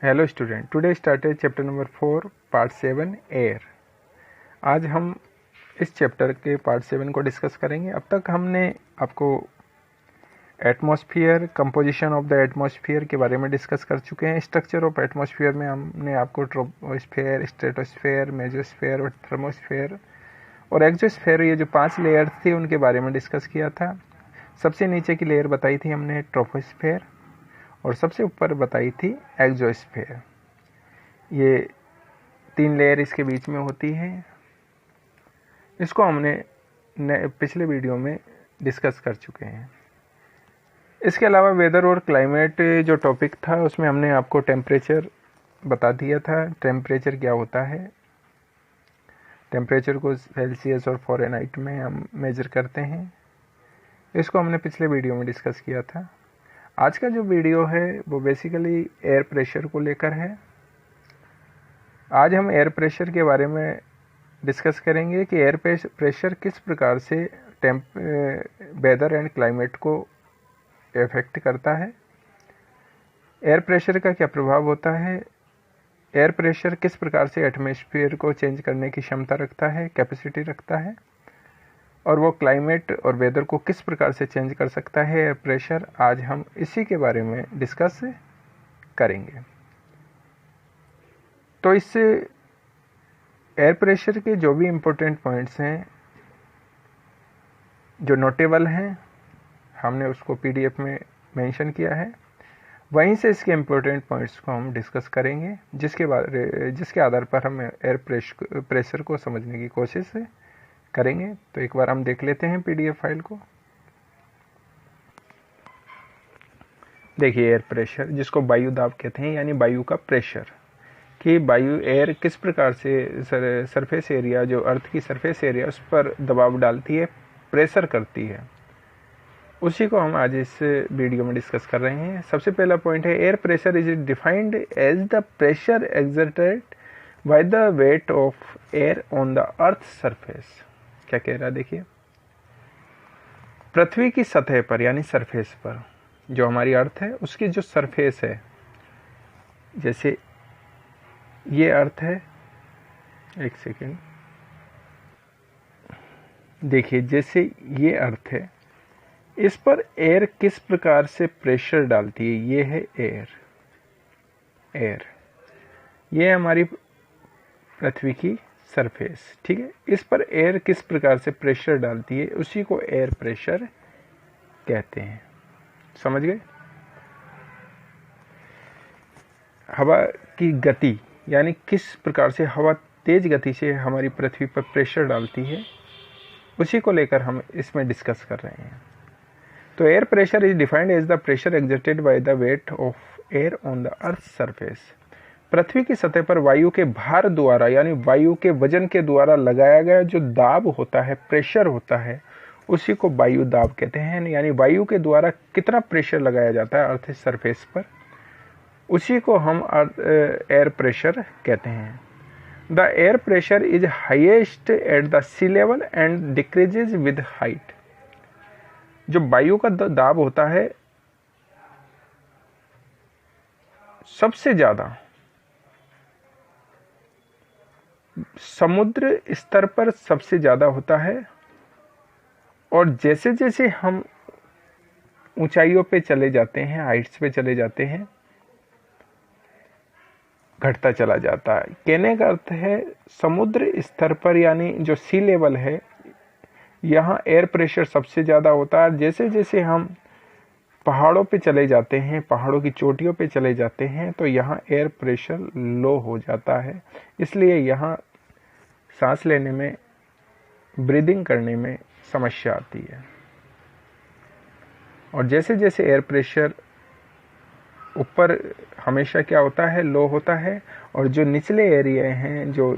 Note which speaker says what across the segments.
Speaker 1: Hello student, today started chapter number 4 part 7 air. आज हम इस चैप्टर के पार्ट 7 को डिस्कस करेंगे। अब तक हमने आपको atmosphere, composition of the atmosphere के बारे में डिस्कस कर चुके हैं। स्ट्रक्चर ऑफ एटमॉस्फेयर में हमने आपको ट्रोपोस्फेयर, स्ट्रेटोस्फेयर, मेसोस्फेयर और थर्मोस्फेयर और एक्सोस्फेयर, ये जो 5 लेयर्स थे उनके बारे में डिस्कस किया था। सबसे नीचे की लेयर बताई थी हमने ट्रोपोस्फेयर और सबसे ऊपर बताई थी एक्सोस्फेयर। ये 3 लेयर इसके बीच में होती है। इसको हमने पिछले वीडियो में डिस्कस कर चुके हैं। इसके अलावा वेदर और क्लाइमेट जो टॉपिक था उसमें हमने आपको टेम्परेचर बता दिया था। टेम्परेचर क्या होता है, टेम्परेचर को सेल्सियस और फ़ारेनहाइट में हम मेजर करते हैं। इसको हमने पिछले वीडियो में डिस्कस किया था। आज का जो वीडियो है वो बेसिकली एयर प्रेशर को लेकर है। आज हम एयर प्रेशर के बारे में डिस्कस करेंगे कि एयर प्रेशर किस प्रकार से वेदर एंड क्लाइमेट को इफेक्ट करता है, एयर प्रेशर का क्या प्रभाव होता है, एयर प्रेशर किस प्रकार से एटमॉस्फेयर को चेंज करने की क्षमता रखता है, कैपेसिटी रखता है, और वो क्लाइमेट और वेदर को किस प्रकार से चेंज कर सकता है एयर प्रेशर। आज हम इसी के बारे में डिस्कस करेंगे। तो इस एयर प्रेशर के जो भी इम्पोर्टेंट पॉइंट्स हैं, जो नोटेबल हैं, हमने उसको पीडीएफ में मेंशन किया है। वहीं से इसके इम्पोर्टेंट पॉइंट्स को हम डिस्कस करेंगे, जिसके आधार पर हम एयर प्रेशर को समझने की कोशिश करेंगे। तो एक बार हम देख लेते हैं पीडीएफ फाइल को। देखिए, एयर प्रेशर जिसको वायु दाब कहते हैं, यानी वायु का प्रेशर, कि वायु एयर किस प्रकार से सरफेस एरिया, जो अर्थ की सरफेस एरिया, उस पर दबाव डालती है, प्रेशर करती है, उसी को हम आज इस वीडियो में डिस्कस कर रहे हैं। सबसे पहला पॉइंट है, air pressure is defined as the pressure exerted by the weight of air on the earth surface. क्या कह रहा है, देखिए, पृथ्वी की सतह पर यानी सरफेस पर, जो हमारी अर्थ है उसकी जो सरफेस है, जैसे ये अर्थ है, एक सेकेंड, देखिए जैसे ये अर्थ है, इस पर एयर किस प्रकार से प्रेशर डालती है। ये है एयर, ये हमारी पृथ्वी की सरफेस, ठीक है। इस पर एयर किस प्रकार से प्रेशर डालती है, उसी को एयर प्रेशर कहते हैं। समझ गए। हवा की गति, यानी किस प्रकार से हवा तेज गति से हमारी पृथ्वी पर प्रेशर डालती है, उसी को लेकर हम इसमें डिस्कस कर रहे हैं। तो air pressure is defined as the pressure exerted by the weight of air on the earth surface. पृथ्वी की सतह पर वायु के भार द्वारा, यानी वायु के वजन के द्वारा लगाया गया जो दाब होता है, प्रेशर होता है, उसी को वायु दाब कहते हैं। यानी वायु के द्वारा कितना प्रेशर लगाया जाता है अर्थ सरफेस पर, उसी को हम एयर प्रेशर कहते हैं। The air pressure is highest at the sea level and decreases with height. जो वायु का दाब होता है सबसे ज्यादा समुद्र स्तर पर सबसे ज्यादा होता है, और जैसे जैसे हम ऊंचाइयों पे चले जाते हैं, हाइट्स पे चले जाते हैं, घटता चला जाता है। कहने का अर्थ है, समुद्र स्तर पर यानी जो सी लेवल है, यहाँ एयर प्रेशर सबसे ज़्यादा होता है। जैसे जैसे हम पहाड़ों पे चले जाते हैं, पहाड़ों की चोटियों पे चले जाते हैं, तो यहाँ एयर प्रेशर लो हो जाता है। इसलिए यहाँ सांस लेने में, ब्रीदिंग करने में समस्या आती है। और जैसे जैसे एयर प्रेशर ऊपर हमेशा क्या होता है, लो होता है, और जो निचले एरिया हैं, जो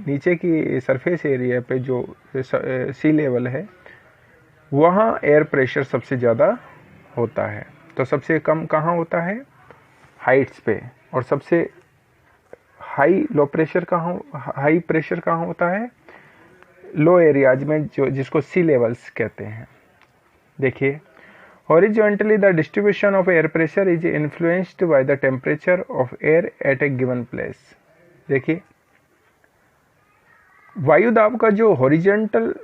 Speaker 1: नीचे की सरफेस एरिया पे जो सी लेवल है, वहाँ एयर प्रेशर सबसे ज़्यादा होता है। तो सबसे कम कहाँ होता है, हाइट्स पे, और सबसे हाई प्रेशर कहाँ होता है, लो एरियाज में, जो जिसको सी लेवल्स कहते हैं। देखिए, horizontally the distribution of air pressure is influenced by the temperature of air at A given place. देखिए, वायु दाब का जो हॉरिजॉन्टल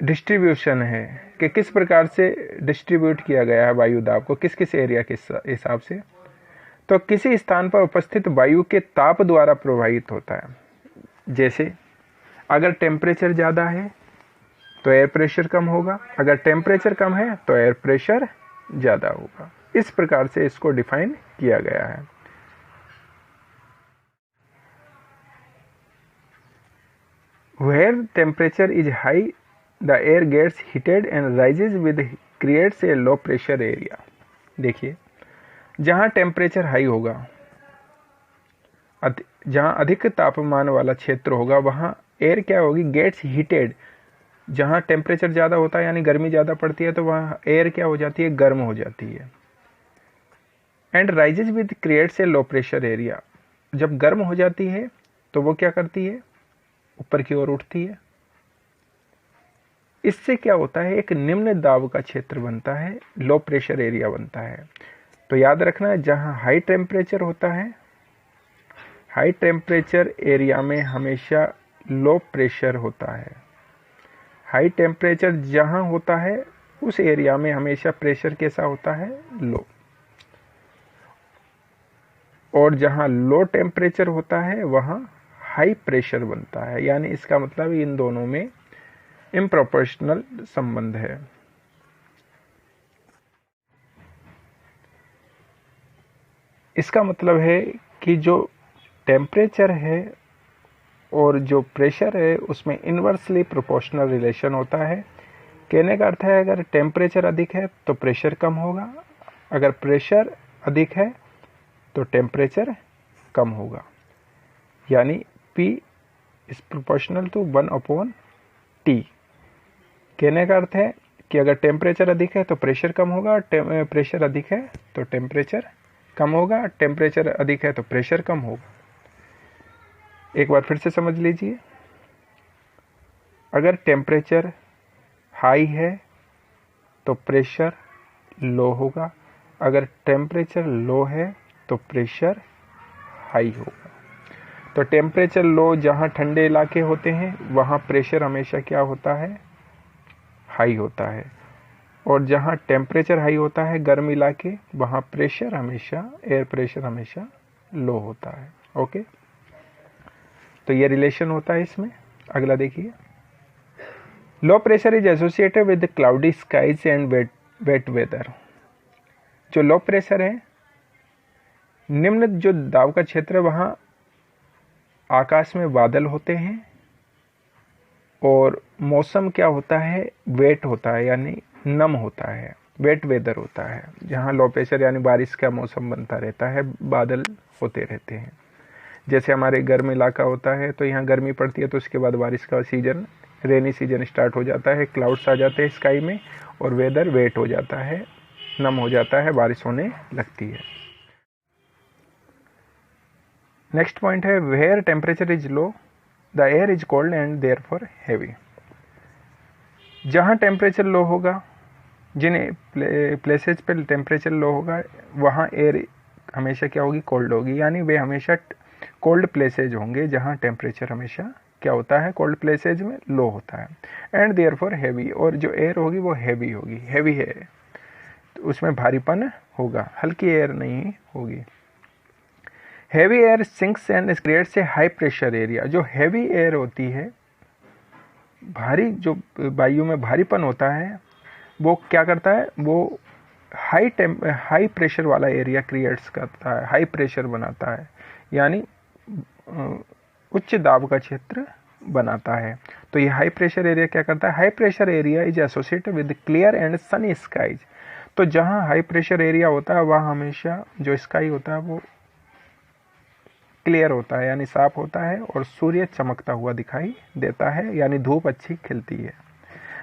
Speaker 1: डिस्ट्रीब्यूशन है कि किस प्रकार से डिस्ट्रीब्यूट किया गया है वायु दाब को किस किस एरिया के हिसाब से, तो किसी स्थान पर उपस्थित वायु के ताप द्वारा प्रभावित होता है। जैसे अगर टेम्परेचर ज़्यादा है तो एयर प्रेशर कम होगा, अगर टेम्परेचर कम है तो एयर प्रेशर ज़्यादा होगा। इस प्रकार से इसको डिफाइन किया गया है। Where temperature is high, the air gets heated and rises with creates a low pressure area। देखिए, जहाँ टेम्परेचर हाई होगा, जहाँ अधिक तापमान वाला क्षेत्र होगा, वहाँ एयर क्या होगी, गेट्स हीटेड। जहाँ टेम्परेचर ज़्यादा होता है यानी गर्मी ज़्यादा पड़ती है तो वहाँ एयर क्या हो जाती है, गर्म हो जाती है। And rises with creates a low pressure area. जब गर्म हो जाती है तो वो क्या करती है, ऊपर की ओर उठती है। इससे क्या होता है, एक निम्न दाब का क्षेत्र बनता है, लो प्रेशर एरिया बनता है। तो याद रखना, जहाँ हाई टेम्परेचर होता है, हाई टेम्परेचर एरिया में हमेशा लो प्रेशर होता है। हाई टेम्परेचर जहाँ होता है उस एरिया में हमेशा प्रेशर कैसा होता है, लो। और जहाँ लो टेम्परेचर होता है वहाँ हाई प्रेशर बनता है। यानी इसका मतलब इन दोनों में इम्प्रोपोर्शनल संबंध है। इसका मतलब है कि जो टेम्परेचर है और जो प्रेशर है उसमें इन्वर्सली प्रोपोर्शनल रिलेशन होता है। कहने का अर्थ है, अगर टेम्परेचर अधिक है तो प्रेशर कम होगा, अगर प्रेशर अधिक है तो टेम्परेचर कम होगा। यानी P is proportional to 1/T। कहने का अर्थ है कि अगर टेम्परेचर अधिक है तो प्रेशर कम होगा, प्रेशर अधिक है तो टेम्परेचर कम होगा, टेम्परेचर अधिक है तो प्रेशर कम होगा। एक बार फिर से समझ लीजिए, अगर टेम्परेचर हाई है तो प्रेशर लो होगा, अगर टेम्परेचर लो है तो प्रेशर हाई होगा। तो टेम्परेचर लो जहाँ ठंडे इलाके होते हैं वहाँ प्रेशर हमेशा क्या होता है, हाई होता है। और जहाँ टेम्परेचर हाई होता है, गर्म इलाके, वहाँ प्रेशर हमेशा, एयर प्रेशर हमेशा लो होता है। ओके, तो ये रिलेशन होता है इसमें। अगला देखिए, low pressure is associated with cloudy skies and wet weather. जो लो प्रेशर है, निम्न जो दाब का क्षेत्र है, वहाँ आकाश में बादल होते हैं और मौसम क्या होता है, वेट होता है यानी नम होता है, वेट वेदर होता है। जहाँ लो प्रेशर यानी बारिश का मौसम बनता रहता है, बादल होते रहते हैं। जैसे हमारे गर्म इलाका होता है तो यहाँ गर्मी पड़ती है तो उसके बाद बारिश का सीजन, रेनी सीजन स्टार्ट हो जाता है, क्लाउड्स आ जाते हैं स्काई में और वेदर वेट हो जाता है, नम हो जाता है, बारिश होने लगती है। नेक्स्ट पॉइंट है, where temperature is low the air is cold and therefore heavy. जहाँ टेम्परेचर लो होगा, जिन प्लेसेस पे टेम्परेचर लो होगा, वहाँ एयर हमेशा क्या होगी, कोल्ड होगी। यानी वे हमेशा कोल्ड प्लेसेज होंगे जहाँ टेम्परेचर हमेशा क्या होता है, कोल्ड प्लेसेज में लो होता है। एंड देयरफॉर हेवी, और जो एयर होगी वो हेवी होगी। हेवी है तो उसमें भारीपन होगा, हल्की एयर नहीं होगी। Heavy air sinks and creates a high pressure area. जो हेवी एयर होती है, भारी जो वायु में भारीपन होता है, वो क्या करता है, वो हाई प्रेशर वाला एरिया क्रिएट्स करता है, हाई प्रेशर बनाता है, यानी उच्च दाब का क्षेत्र बनाता है। तो ये हाई प्रेशर एरिया क्या करता है, high pressure area is associated with clear and sunny skies. तो जहाँ हाई प्रेशर एरिया होता है वहाँ हमेशा जो स्काई होता है वो क्लियर होता है यानी साफ होता है और सूर्य चमकता हुआ दिखाई देता है, यानी धूप अच्छी खिलती है।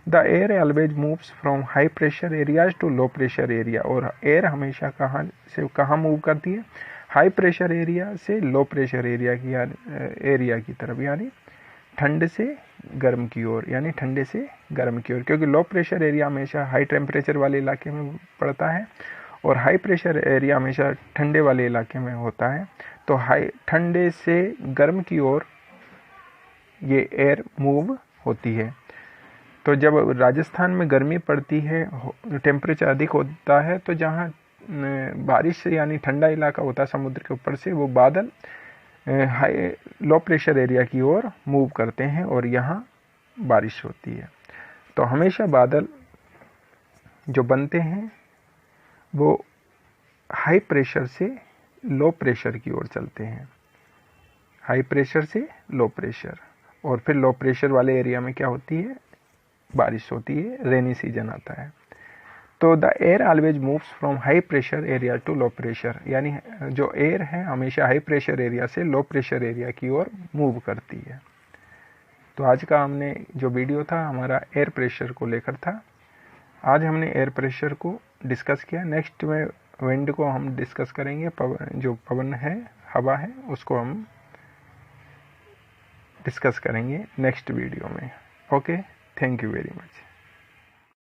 Speaker 1: The air always moves from high pressure areas to low pressure area. और एयर हमेशा कहाँ से कहाँ मूव करती है, हाई प्रेशर एरिया से लो प्रेशर एरिया की तरफ, यानी ठंड से गर्म की ओर, यानी ठंडे से गर्म की ओर, क्योंकि लो प्रेशर एरिया हमेशा हाई टेम्परेचर वाले इलाके में पड़ता है और हाई प्रेशर एरिया हमेशा ठंडे वाले इलाके में होता है। तो हाई ठंडे से गर्म की ओर ये एयर मूव होती है। तो जब राजस्थान में गर्मी पड़ती है, टेम्परेचर अधिक होता है, तो जहाँ बारिश से यानी ठंडा इलाका होता है समुद्र के ऊपर से, वो बादल हाई लो प्रेशर एरिया की ओर मूव करते हैं और यहाँ बारिश होती है। तो हमेशा बादल जो बनते हैं वो हाई प्रेशर से लो प्रेशर की ओर चलते हैं, हाई प्रेशर से लो प्रेशर, और फिर लो प्रेशर वाले एरिया में क्या होती है, बारिश होती है, रेनी सीजन आता है। तो the air always moves from high pressure area to low pressure, यानी जो एयर है हमेशा हाई प्रेशर एरिया से लो प्रेशर एरिया की ओर मूव करती है। तो आज का हमने जो वीडियो था हमारा एयर प्रेशर को लेकर था। आज हमने एयर प्रेशर को डिस्कस किया। नेक्स्ट में विंड को हम डिस्कस करेंगे, जो पवन है, हवा है, उसको हम डिस्कस करेंगे नेक्स्ट वीडियो में। Okay, thank you very much.